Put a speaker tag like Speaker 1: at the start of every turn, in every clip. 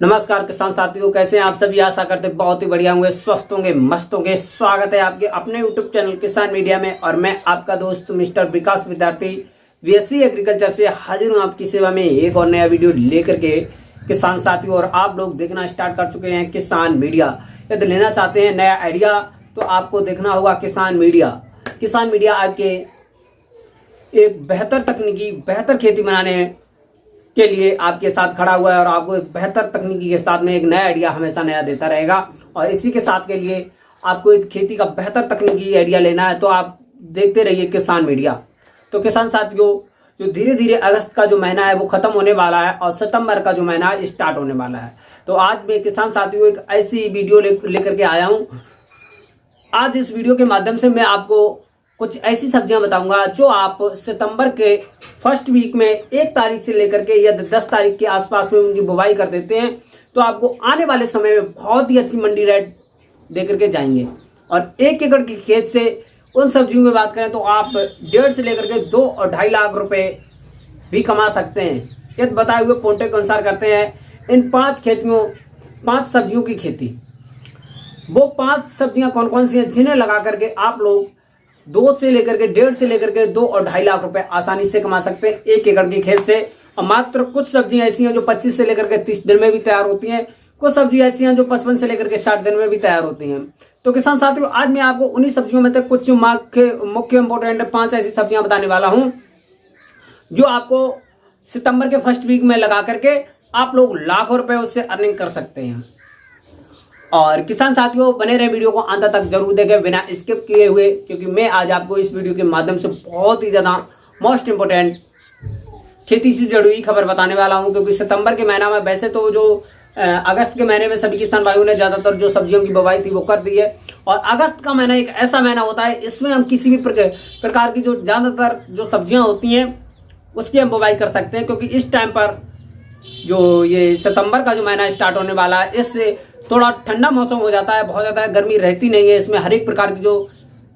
Speaker 1: नमस्कार किसान साथियों, कैसे हैं आप सभी। आशा करते बहुत ही बढ़िया होंगे, स्वस्थ होंगे, मस्त होंगे। स्वागत है आपके अपने यूट्यूब चैनल किसान मीडिया में और मैं आपका दोस्त मिस्टर विकास विद्यार्थी बीएससी एग्रीकल्चर से हाजिर हूं आपकी सेवा में एक और नया वीडियो लेकर के। किसान साथियों, और आप लोग देखना स्टार्ट कर चुके हैं किसान मीडिया। यदि लेना चाहते हैं नया आइडिया तो आपको देखना होगा किसान मीडिया। किसान मीडिया आपके एक बेहतर तकनीकी, बेहतर खेती बनाने के लिए आपके साथ खड़ा हुआ है और आपको एक बेहतर तकनीकी के साथ में एक नया आइडिया हमेशा नया देता रहेगा। और इसी के साथ के लिए आपको एक खेती का बेहतर तकनीकी आइडिया लेना है तो आप देखते रहिए किसान मीडिया। तो किसान साथियों, जो धीरे धीरे अगस्त का जो महीना है वो खत्म होने वाला है और सितंबर का जो महीना है स्टार्ट होने वाला है। तो आज मैं किसान साथियों एक ऐसी वीडियो लेकर के आया हूं। आज इस वीडियो के माध्यम से मैं आपको कुछ ऐसी सब्जियां बताऊंगा जो आप सितंबर के फर्स्ट वीक में 1 तारीख से लेकर के या 10 तारीख के आसपास में उनकी बुवाई कर देते हैं तो आपको आने वाले समय में बहुत ही अच्छी मंडी रेट दे करके जाएंगे। और 1 एकड़ के खेत से उन सब्जियों की बात करें तो आप 1.5 से लेकर के 2 और 2.5 लाख रुपए भी कमा सकते हैं। यदि बताए हुए पॉइंटर के अनुसार करते हैं इन 5 सब्जियों की खेती। वो 5 सब्जियां कौन कौन सी हैं जिन्हें लगा करके आप लोग 2 से लेकर के 1.5 से लेकर के 2 और 2.5 लाख रुपए आसानी से कमा सकते हैं 1 एकड़ के खेत से। और मात्र कुछ सब्जियां ऐसी हैं जो 25 से लेकर के 30 दिन में भी तैयार होती हैं, कुछ सब्जियां ऐसी हैं जो 55 से लेकर के 60 दिन में भी तैयार होती हैं। तो किसान साथियों, आज मैं आपको उन्हीं सब्जियों में से कुछ मुख्य इंपोर्टेंट 5 ऐसी सब्जियां बताने वाला हूं जो आपको सितंबर के फर्स्ट वीक में लगा करके आप लोग लाखों रुपए उससे अर्निंग कर सकते हैं। और किसान साथियों, बने रहे वीडियो को अंत तक जरूर देखें बिना स्किप किए हुए, क्योंकि मैं आज आपको इस वीडियो के माध्यम से बहुत ही ज्यादा मोस्ट इंपोर्टेंट खेती से जुड़ी हुई खबर बताने वाला हूं। क्योंकि सितंबर के महीना में वैसे तो जो अगस्त के महीने में सभी किसान भाइयों ने ज्यादातर जो सब्जियों की बुवाई थी वो कर दी है। और अगस्त का महीना एक ऐसा महीना होता है, इसमें हम किसी भी प्रकार की जो ज्यादातर जो सब्जियां होती हैं उसकी हम बुवाई कर सकते हैं। क्योंकि इस टाइम पर जो ये सितंबर का जो महीना स्टार्ट होने वाला है, इससे थोड़ा ठंडा मौसम हो जाता है, बहुत ज्यादा गर्मी रहती नहीं है। इसमें हर एक प्रकार की जो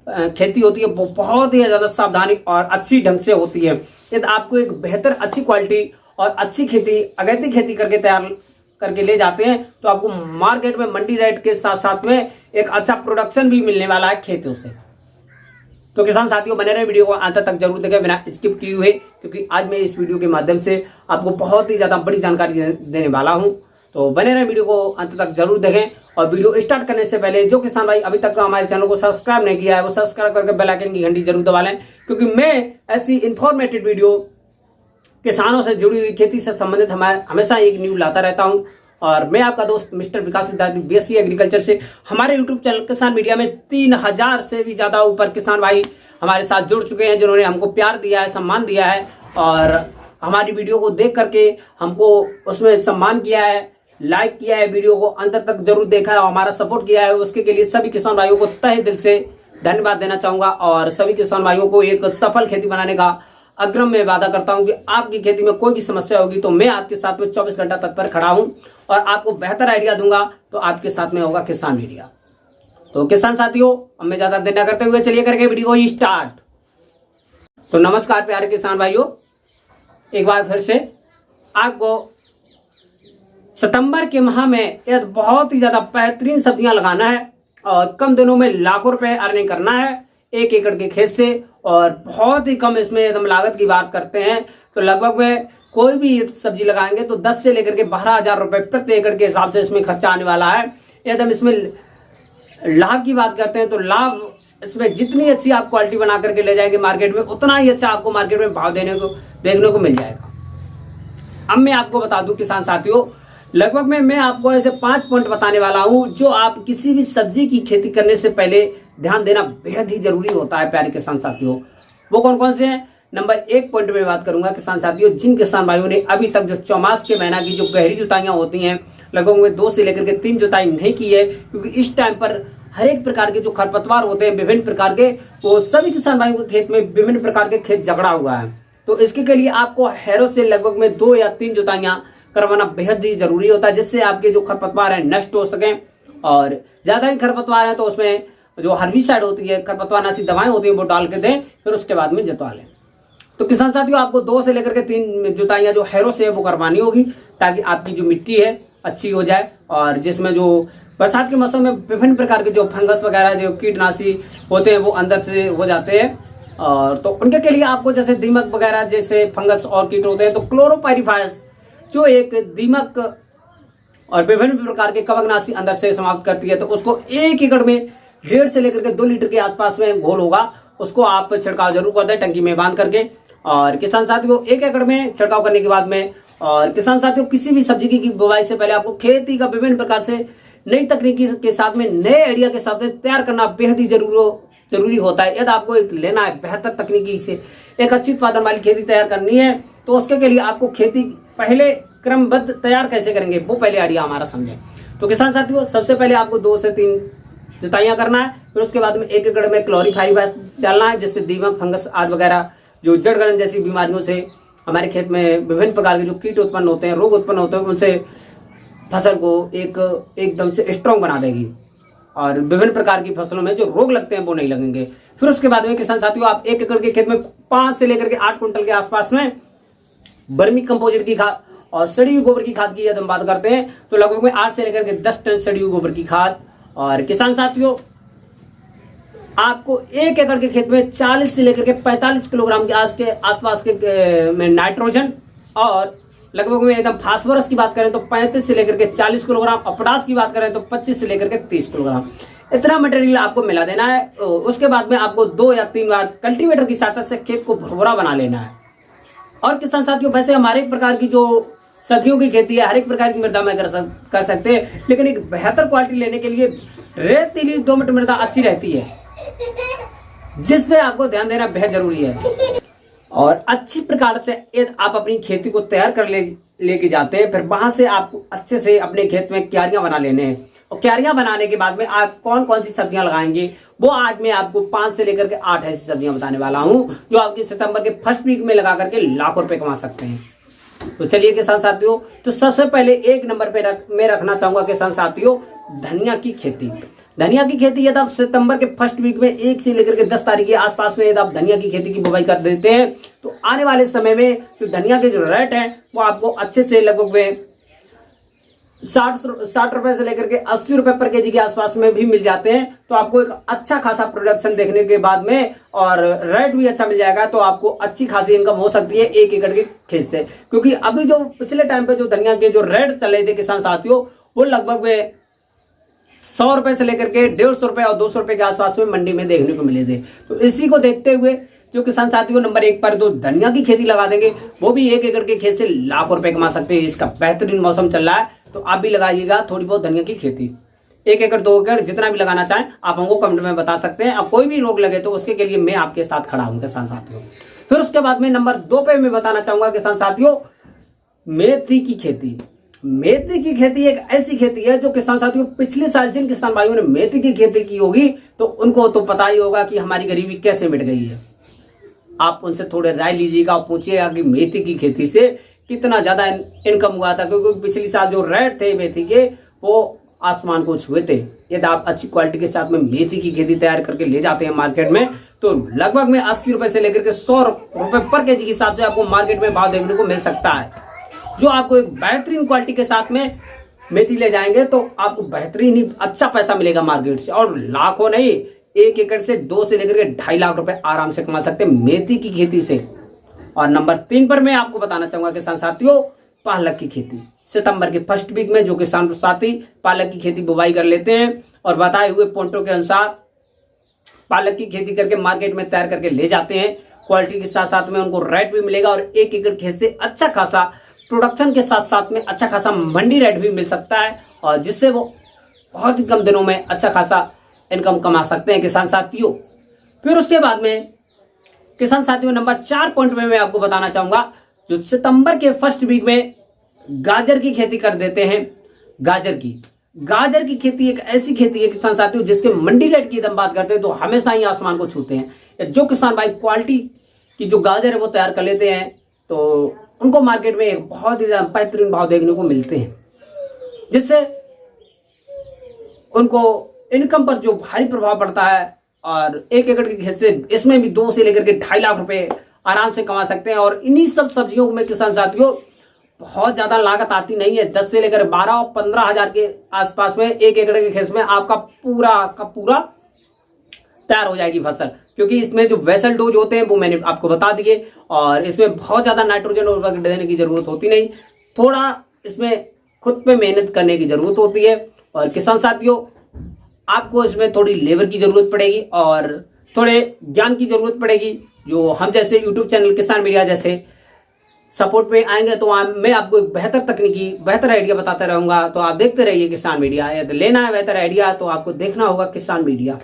Speaker 1: खेती होती है वो बहुत ही ज्यादा सावधानी और अच्छी ढंग से होती है। यदि आपको एक बेहतर अच्छी क्वालिटी और अच्छी खेती, अगैती खेती करके तैयार करके ले जाते हैं तो आपको मार्केट में मंडी रेट के साथ साथ में एक अच्छा प्रोडक्शन भी मिलने वाला है खेतों से। तो किसान साथियों, बने रहे वीडियो को अंत तक जरूर देखें बिना स्किप किए हुए, क्योंकि आज मैं इस वीडियो के माध्यम से आपको बहुत ही ज्यादा बड़ी जानकारी देने वाला हूं। तो बने रहे वीडियो को अंत तक जरूर देखें। और वीडियो स्टार्ट करने से पहले जो किसान भाई अभी तक हमारे चैनल को सब्सक्राइब नहीं किया है वो सब्सक्राइब करके बेल आइकन की घंटी जरूर दबा लें, क्योंकि मैं ऐसी इंफॉर्मेटिव वीडियो किसानों से जुड़ी हुई खेती से संबंधित हमेशा एक न्यूज लाता रहता हूं। और मैं आपका दोस्त मिस्टर विकास विद्यार्थी बीएससी एग्रीकल्चर से हमारे यूट्यूब चैनल किसान मीडिया में 3000 से भी ज्यादा ऊपर किसान भाई हमारे साथ जुड़ चुके हैं, जिन्होंने हमको प्यार दिया है, सम्मान दिया है और हमारी वीडियो को देख करके हमको उसमें सम्मान किया है, लाइक किया है, वीडियो को अंत तक जरूर देखा है और हमारा सपोर्ट किया है। उसके लिए सभी किसान भाइयों को तहे दिल से धन्यवाद देना चाहूंगा। और सभी किसान भाइयों को एक सफल खेती बनाने का अग्रिम में वादा करता हूं कि आपकी खेती में कोई भी समस्या होगी तो मैं आपके साथ में 24 घंटा तत्पर खड़ा हूं और आपको बेहतर आइडिया दूंगा। तो आपके साथ में होगा किसान मीडिया। तो किसान साथियों, अब मैं ज्यादा देर न करते हुए चलिए करके वीडियो को स्टार्ट। तो नमस्कार प्यारे किसान भाइयों, एक बार फिर से आपको सितंबर के माह में यदि बहुत ही ज्यादा बेहतरीन सब्जियां लगाना है और कम दिनों में लाखों रुपए अर्निंग करना है 1 एकड़ के खेत से, और बहुत ही कम इसमें एकदम लागत की बात करते हैं तो लगभग में कोई भी सब्जी लगाएंगे तो 10 से लेकर के 12,000 रुपए प्रति एकड़ के हिसाब से इसमें खर्चा आने वाला है। एकदम इसमें लाभ की बात करते हैं तो लाभ इसमें जितनी अच्छी आप क्वालिटी बना करके ले जाएंगे मार्केट में, उतना ही अच्छा आपको मार्केट में भाव देखने को मिल जाएगा। अब मैं आपको बता दूं किसान साथियों, लगभग में मैं आपको ऐसे 5 पॉइंट बताने वाला हूं जो आप किसी भी सब्जी की खेती करने से पहले ध्यान देना बेहद ही जरूरी होता है प्यारे किसान साथियों। वो कौन कौन से हैं? नंबर 1 पॉइंट में बात करूंगा किसान साथियों, जिन किसान भाइयों ने अभी तक जो चौमास के महीना की जो गहरी जुताइयां होती हैं लगभग में 2 से लेकर के 3 जुताई नहीं की है, क्योंकि इस टाइम पर हर एक प्रकार के जो खरपतवार होते हैं विभिन्न प्रकार के, वो सभी किसान भाइयों के खेत में विभिन्न प्रकार के खेत झगड़ा हुआ है। तो इसके लिए आपको हैरो से लगभग में 2 या 3 जुताइयां करवाना बेहद ही जरूरी होता है, जिससे आपके जो खरपतवार है नष्ट हो सके। और ज्यादा ही खरपतवार है तो उसमें जो हर्बिसाइड होती है, खरपतवार नाशी दवाएं होती है, वो डाल के दें, फिर उसके बाद में जुतवा लें। तो किसान साथियों, आपको 2 से लेकर के 3 जुताइयां जो हैरो से है वो करवानी होगी, ताकि आपकी जो मिट्टी है अच्छी हो जाए, और जिसमें जो बरसात के मौसम में विभिन्न प्रकार के जो फंगस वगैरह जो कीटनाशी होते हैं वो अंदर से हो जाते हैं, और तो उनके के लिए आपको जैसे दीमक वगैरह जैसे फंगस और कीट होते हैं तो क्लोरोपाइरीफास जो एक दीमक और विभिन्न प्रकार के कवकनाशी अंदर से समाप्त करती है, तो उसको 1 एकड़ में 1.5 से लेकर के 2 लीटर के आसपास में घोल होगा, उसको आप छिड़काव जरूर कर दें टंकी में बांध करके। और किसान साथियों 1 एकड़ में छिड़काव करने के बाद में, और किसान साथियों किसी भी सब्जी की बुवाई से पहले आपको खेती का विभिन्न प्रकार से नई तकनीकी के साथ में नए आइडिया के साथ में तैयार करना बेहद ही जरूरी होता है। यदि आपको एक लेना है बेहतर तकनीकी से एक अच्छी उत्पादन वाली खेती तैयार करनी है, तो उसके के लिए आपको खेती पहले क्रमबद्ध तैयार कैसे करेंगे वो पहले आइडिया हमारा समझें। तो किसान साथियों सबसे पहले आपको 2 से 3 जुताइयां करना है, फिर उसके बाद में 1 एकड़ में क्लोरीफाइरिफास डालना है, जिससे दीमक फंगस आदि वगैरह जो जड़ गलन जैसी बीमारियों से हमारे खेत में विभिन्न प्रकार के जो कीट उत्पन्न होते हैं, रोग उत्पन्न होते हैं, उनसे फसल को एकदम से स्ट्रांग बना देगी, और विभिन्न प्रकार की फसलों में जो रोग लगते हैं वो नहीं लगेंगे। फिर उसके बाद में किसान साथियों आप 1 एकड़ के खेत में 5 से लेकर के 8 क्विंटल के आसपास में वर्मी कंपोजिट की खाद और सड़ी हुई गोबर की खाद की यदि हम बात करते हैं तो लगभग में 8 से लेकर के 10 टन सड़ी हुई गोबर की खाद। और किसान साथियों आपको 1 एकड़ के खेत में 40 से लेकर के 45 किलोग्राम के आसपास के में नाइट्रोजन, और लगभग में एकदम फास्फोरस की बात करें तो 35 से लेकर के 40 किलोग्राम, और पोटास की बात करें तो 25 से लेकर के 30 किलोग्राम, इतना मटेरियल आपको मिला देना है। उसके बाद में आपको 2 या 3 बार कल्टीवेटर की सहायता से खेत को भुरभुरा बना लेना है। और किसान साथियों वैसे हमारे एक प्रकार की जो सब्जियों की खेती है हर एक प्रकार की मृदा में कर सकते हैं, लेकिन एक बेहतर क्वालिटी लेने के लिए रेतीली दोमट मृदा अच्छी रहती है, जिस पे आपको ध्यान देना बेहद जरूरी है। और अच्छी प्रकार से यदि आप अपनी खेती को तैयार कर लेके जाते हैं, फिर वहां से आपको अच्छे से अपने खेत में क्यारियां बना लेने हैं, और क्यारियां बनाने के बाद में आप कौन कौन सी सब्जियां लगाएंगे वो आज मैं आपको 5 से लेकर के 8 ऐसी सब्जियां बताने वाला हूं जो आपकी सितंबर के फर्स्ट वीक में लगा करके लाखों रुपए कमा सकते हैं। तो चलिए किसान साथियों, तो सबसे पहले 1 नंबर पे मैं रखना चाहूंगा किसान साथियों धनिया की खेती। धनिया की खेती यदि आप सितंबर के फर्स्ट वीक में 1 से लेकर के 10 तारीख के आसपास में यदि आप धनिया की खेती की बुवाई कर देते हैं तो आने वाले समय में जो धनिया के जो रेट है वो आपको अच्छे से लगभग में 60 रुपए से लेकर के 80 रुपए पर केजी के आसपास में भी मिल जाते हैं। तो आपको एक अच्छा खासा प्रोडक्शन देखने के बाद में और रेट भी अच्छा मिल जाएगा, तो आपको अच्छी खासी इनकम हो सकती है 1 एकड़ के खेत से। क्योंकि अभी जो पिछले टाइम पे जो धनिया के जो रेट चले थे किसान साथियों वो लगभग में 100 रुपए से लेकर के 150 रुपए और 200 रुपए के आसपास में मंडी में देखने को मिले थे। तो इसी को देखते हुए जो किसान साथियों नंबर 1 पर जो धनिया की खेती लगा देंगे वो भी 1 एकड़ के खेत से लाखों रुपए कमा सकते हैं। इसका बेहतरीन मौसम चल रहा है, तो आप भी लगाइएगा थोड़ी बहुत धनिया की खेती। 1 एकड़ 2 एकड़ जितना भी लगाना चाहें आप हमको कमेंट में बता सकते हैं। अब कोई भी रोग लगे तो उसके के लिए मैं आपके साथ खड़ा हूं किसान साथियों। फिर उसके बाद में नंबर 2 पे मैं बताना चाहूंगा किसान साथियों मेथी की खेती। मेथी की खेती एक ऐसी खेती है जो किसान साथियों पिछले साल जिन किसान भाइयों ने मेथी की खेती की होगी तो उनको तो पता ही होगा कि हमारी गरीबी कैसे मिट गई है। आप उनसे थोड़े राय लीजिएगा और पूछिएगा कि मेथी की खेती से कितना ज्यादा इनकम हुआ था, क्योंकि पिछले साल जो रेट थे मेथी के वो आसमान को छुए थे। यदि आप अच्छी क्वालिटी के साथ में मेथी की खेती तैयार करके ले जाते हैं मार्केट में तो लगभग में 80 रुपए से लेकर के 100 रुपए पर केजी के हिसाब से आपको मार्केट में भाव देखने को मिल सकता है। जो आपको एक बेहतरीन क्वालिटी के साथ में मेथी ले जाएंगे तो आपको बेहतरीन ही अच्छा पैसा मिलेगा मार्केट से, और लाखों नहीं 1 एकड़ से 2 से लेकर के 2.5 लाख रुपए आराम से कमा सकते हैं मेथी की खेती से। और नंबर 3 पर मैं आपको बताना चाहूंगा किसान साथियों पालक की खेती। सितंबर के फर्स्ट वीक में जो किसान साथी पालक की खेती बुवाई कर लेते हैं और बताए हुए पॉइंटों के अनुसार पालक की खेती करके मार्केट में तैयार करके ले जाते हैं, क्वालिटी के साथ साथ में उनको रेट भी मिलेगा और 1 एकड़ खेत से अच्छा खासा प्रोडक्शन के साथ साथ में अच्छा खासा मंडी रेट भी मिल सकता है, और जिससे वो बहुत ही कम दिनों में अच्छा खासा इनकम कमा सकते हैं किसान साथियों। फिर उसके बाद में किसान साथियों नंबर 4 पॉइंट में मैं आपको बताना चाहूंगा जो सितंबर के फर्स्ट वीक में गाजर की खेती कर देते हैं। गाजर की खेती एक ऐसी खेती है किसान साथियों जिसके मंडी रेट की हम बात करते हैं तो हमेशा ही आसमान को छूते हैं। जो किसान भाई क्वालिटी की जो गाजर है वो तैयार कर लेते हैं तो उनको मार्केट में एक बहुत ही बेहतरीन भाव देखने को मिलते हैं, जिससे उनको इनकम पर जो भारी प्रभाव पड़ता है। और 1 एकड़ के खेत से इसमें भी 2 से लेकर के 2.5 लाख रुपए आराम से कमा सकते हैं। और इन्हीं सब सब्जियों में किसान साथियों बहुत ज्यादा लागत आती नहीं है। 10 से लेकर 12 और 15 हजार के आसपास में 1 एकड़ के खेत में आपका पूरा का पूरा तैयार हो जाएगी फसल, क्योंकि इसमें जो वेसल डोज होते हैं वो मैंने आपको बता दिए। और इसमें बहुत ज्यादा नाइट्रोजन उर्वरक देने की जरूरत होती नहीं, थोड़ा इसमें खुद पे मेहनत करने की जरूरत होती है। और किसान साथियों, आपको इसमें थोड़ी लेबर की जरूरत पड़ेगी और थोड़े ज्ञान की जरूरत पड़ेगी। जो हम जैसे यूट्यूब चैनल किसान मीडिया जैसे सपोर्ट में आएंगे तो मैं आपको एक बेहतर तकनीकी बेहतर आइडिया बताता रहूंगा। तो आप देखते रहिए किसान मीडिया। यदि लेना है बेहतर आइडिया तो आपको देखना होगा किसान मीडिया।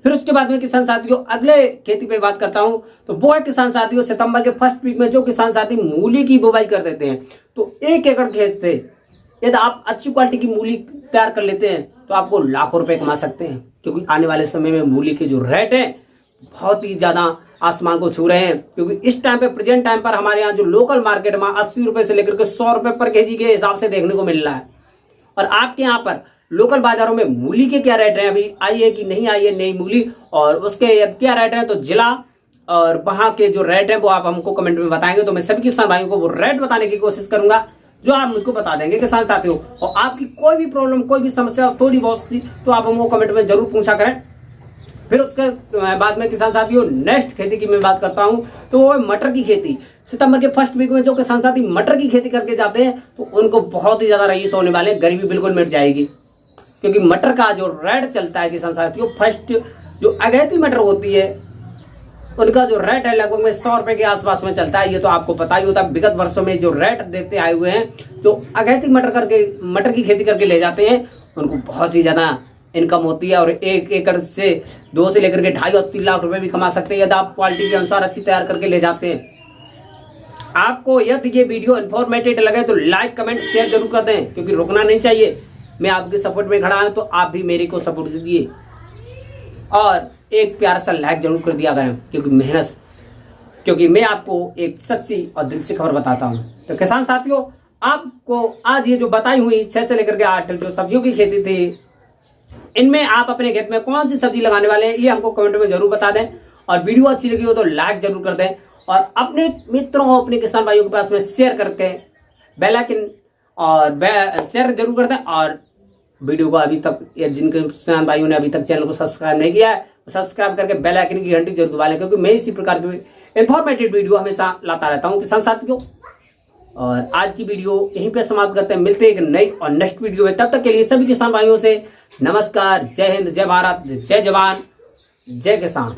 Speaker 1: फिर उसके बाद में किसान साथियों अगले खेती पे बात करता हूं, तो वो है किसान साथियों सितंबर के फर्स्ट वीक में जो किसान साथी मूली की बुवाई कर देते हैं। तो 1 एकड़ खेत से यदि आप अच्छी क्वालिटी की मूली तैयार कर लेते हैं तो आपको लाखों रुपए कमा सकते हैं, क्योंकि आने वाले समय में मूली के जो रेट है बहुत ही ज्यादा आसमान को छू रहे हैं। क्योंकि इस टाइम पे प्रेजेंट टाइम पर हमारे यहाँ जो लोकल मार्केट में 80 रुपए से लेकर के 100 रुपए पर केजी के हिसाब से देखने को मिल रहा है। और आपके यहाँ पर लोकल बाजारों में मूली के क्या रेट हैं, अभी आई है कि नहीं आई है नई मूली, और उसके क्या रेट हैं, तो जिला और वहां के जो रेट है वो आप हमको कमेंट में बताएंगे। तो मैं सभी किसान भाइयों को वो रेट बताने की कोशिश करूंगा जो आप मुझको बता देंगे किसान साथियों। और आपकी कोई भी प्रॉब्लम कोई भी समस्या थोड़ी बहुत सी तो आप हमको कमेंट में जरूर पूछा करें। फिर उसके बाद में किसान साथियों नेक्स्ट खेती की मैं बात करता हूं, तो वो है मटर की खेती। सितंबर के फर्स्ट वीक में जो किसान साथी मटर की खेती करके जाते हैं तो उनको बहुत ही ज्यादा रईस होने वाले, गरीबी बिल्कुल मिट जाएगी। क्योंकि मटर का जो रेट चलता है किसान साथियों, फर्स्ट जो अगैती मटर होती है उनका जो रेट है लगभग में 100 रुपए के आसपास में चलता है। ये तो आपको पता ही होता है। विगत वर्षों में जो रेट देते आए हुए हैं, जो अगैती मटर की खेती करके ले जाते हैं उनको बहुत ही ज्यादा इनकम होती है। और 1 एकड़ से 2 से लेकर के 2.5 और 3 लाख रुपए भी कमा सकते हैं यदि आप क्वालिटी के अनुसार अच्छी तैयार करके ले जाते हैं। आपको यदि ये वीडियो इन्फॉर्मेटिव लगे तो लाइक कमेंट शेयर जरूर कर दें, क्योंकि रुकना नहीं चाहिए। मैं आपके सपोर्ट में खड़ा हूं तो आप भी मेरे को सपोर्ट दीजिए और एक प्यारा सा लाइक जरूर कर दिया करें, क्योंकि मैं आपको एक सच्ची और दिल से खबर बताता हूं। तो किसान साथियों, आपको आज ये जो बताई हुई 6 से लेकर के 8 जो सब्जियों की खेती थी, इनमें आप अपने खेत में कौन सी सब्जी लगाने वाले हैं ये हमको कमेंट में जरूर बता दें। और वीडियो अच्छी लगी हो तो लाइक जरूर कर दें और अपने मित्रों अपने किसान भाइयों के पास में शेयर करके बेल आइकन और शेयर जरूर कर दें। और वीडियो को अभी तक जिन किसान भाइयों ने अभी तक चैनल को सब्सक्राइब नहीं किया है तो सब्सक्राइब करके बेल आइकन की घंटी जरूर दबा लें, क्योंकि मैं इसी प्रकार की इंफॉर्मेटिव वीडियो हमेशा लाता रहता हूं किसान साथियों। और आज की वीडियो यहीं पे समाप्त करते हैं। मिलते हैं एक नई और नेक्स्ट वीडियो में। तब तक के लिए सभी किसान भाइयों से नमस्कार। जय हिंद, जय भारत, जय जवान, जय किसान।